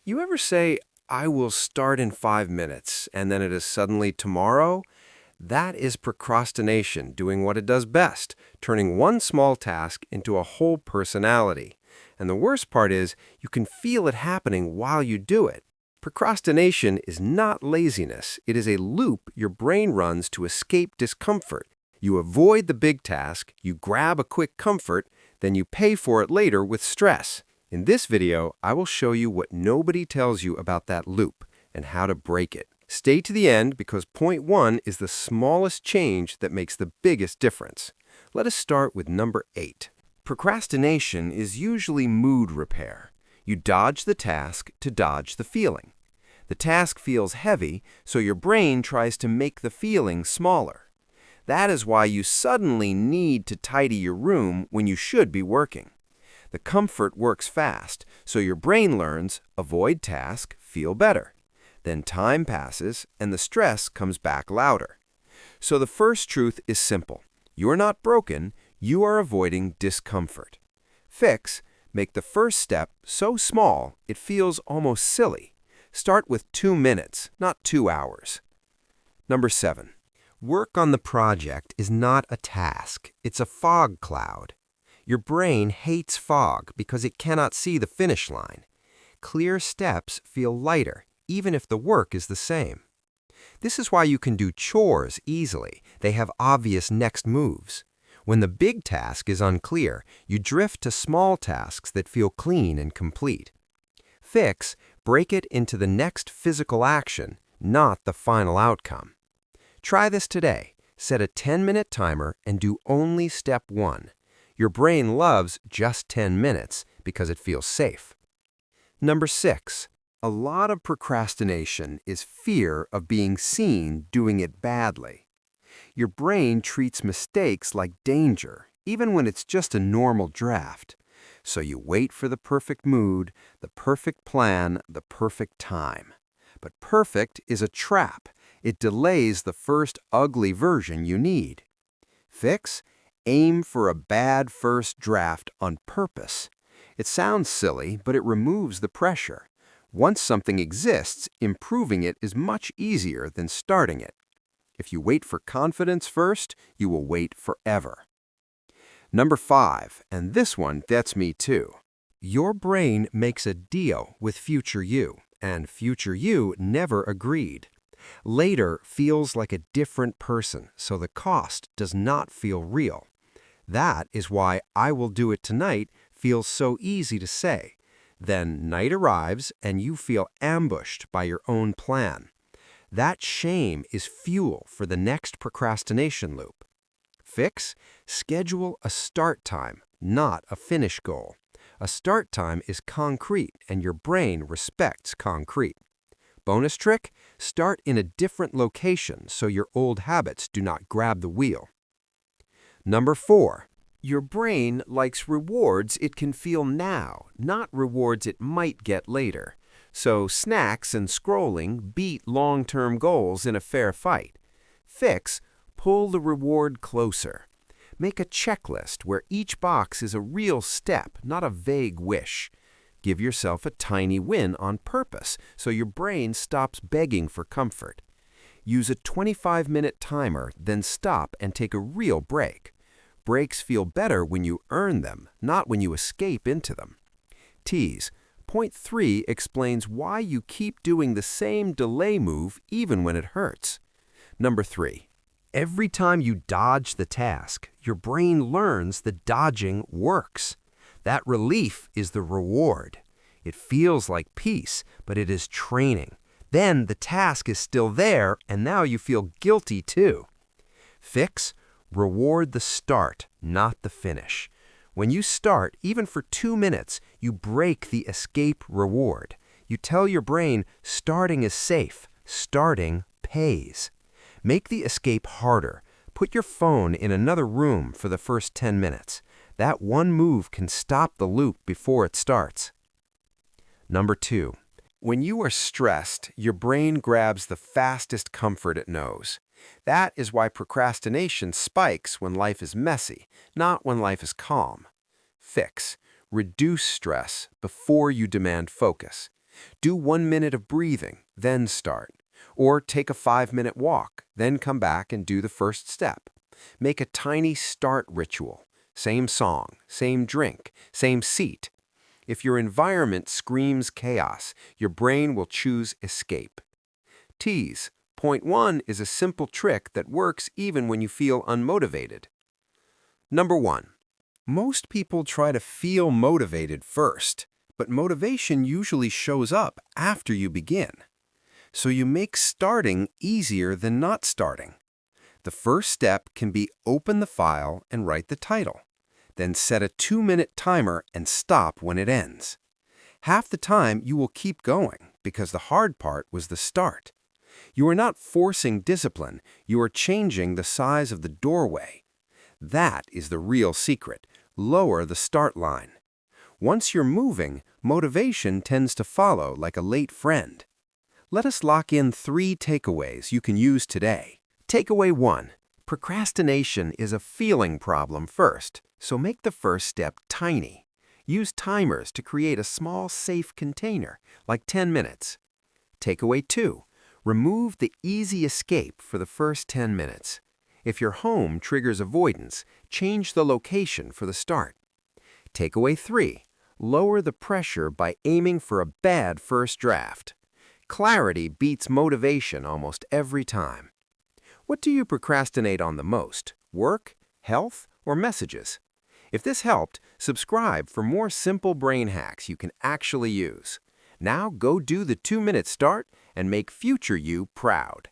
You ever say, I will start in 5 minutes, and then it is suddenly tomorrow? That is procrastination doing what it does best, turning one small task into a whole personality. And the worst part is, you can feel it happening while you do it. Procrastination is not laziness. It is a loop your brain runs to escape discomfort. You avoid the big task, you grab a quick comfort, then you pay for it later with stress. In this video, I will show you what nobody tells you about that loop and how to break it. Stay to the end because point 1 is the smallest change that makes the biggest difference. Let us start with number 8. Procrastination is usually mood repair. You dodge the task to dodge the feeling. The task feels heavy, so your brain tries to make the feeling smaller. That is why you suddenly need to tidy your room when you should be working. The comfort works fast, so your brain learns, avoid task, feel better. Then time passes, and the stress comes back louder. So the first truth is simple. You're not broken, you are avoiding discomfort. Fix, make the first step so small it feels almost silly. Start with 2 minutes, not 2 hours. Number 7. Work on the project is not a task, it's a fog cloud. Your brain hates fog because it cannot see the finish line. Clear steps feel lighter, even if the work is the same. This is why you can do chores easily. They have obvious next moves. When the big task is unclear, you drift to small tasks that feel clean and complete. Fix, break it into the next physical action, not the final outcome. Try this today. Set a 10-minute timer and do only step 1. Your brain loves just 10 minutes because it feels safe. Number 6. A lot of procrastination is fear of being seen doing it badly. Your brain treats mistakes like danger, even when it's just a normal draft. So you wait for the perfect mood, the perfect plan, the perfect time. But perfect is a trap. It delays the first ugly version you need. Fix, aim for a bad first draft on purpose. It sounds silly, but it removes the pressure. Once something exists, improving it is much easier than starting it. If you wait for confidence first, you will wait forever. Number 5, and this one gets me too. Your brain makes a deal with future you, and future you never agreed. Later feels like a different person, so the cost does not feel real. That is why I will do it tonight feels so easy to say. Then night arrives and you feel ambushed by your own plan. That shame is fuel for the next procrastination loop. Fix, schedule a start time, not a finish goal. A start time is concrete and your brain respects concrete. Bonus trick, start in a different location so your old habits do not grab the wheel. Number 4. Your brain likes rewards it can feel now, not rewards it might get later. So snacks and scrolling beat long-term goals in a fair fight. Fix, pull the reward closer. Make a checklist where each box is a real step, not a vague wish. Give yourself a tiny win on purpose so your brain stops begging for comfort. Use a 25-minute timer, then stop and take a real break. Breaks feel better when you earn them, not when you escape into them. Tease. Point 3 explains why you keep doing the same delay move even when it hurts. Number 3. Every time you dodge the task, your brain learns that dodging works. That relief is the reward. It feels like peace, but it is training. Then the task is still there, and now you feel guilty too. Fix, reward the start, not the finish. When you start, even for 2 minutes, you break the escape reward. You tell your brain, starting is safe, starting pays. Make the escape harder. Put your phone in another room for the first 10 minutes. That one move can stop the loop before it starts. Number 2. When you are stressed, your brain grabs the fastest comfort it knows. That is why procrastination spikes when life is messy, not when life is calm. Fix. Reduce stress before you demand focus. Do 1 minute of breathing, then start. Or take a 5-minute walk, then come back and do the first step. Make a tiny start ritual. Same song, same drink, same seat. If your environment screams chaos, your brain will choose escape. Tease. Point 1 is a simple trick that works even when you feel unmotivated. Number 1. Most people try to feel motivated first, but motivation usually shows up after you begin. So you make starting easier than not starting. The first step can be open the file and write the title. Then set a 2-minute timer and stop when it ends. Half the time you will keep going because the hard part was the start. You are not forcing discipline, you are changing the size of the doorway. That is the real secret. Lower the start line. Once you're moving, motivation tends to follow like a late friend. Let us lock in 3 takeaways you can use today. Takeaway 1. Procrastination is a feeling problem first, so make the first step tiny. Use timers to create a small, safe container, like 10 minutes. Takeaway 2. Remove the easy escape for the first 10 minutes. If your home triggers avoidance, change the location for the start. Takeaway 3. Lower the pressure by aiming for a bad first draft. Clarity beats motivation almost every time. What do you procrastinate on the most? Work, health, or messages? If this helped, subscribe for more simple brain hacks you can actually use. Now go do the 2-minute start and make future you proud.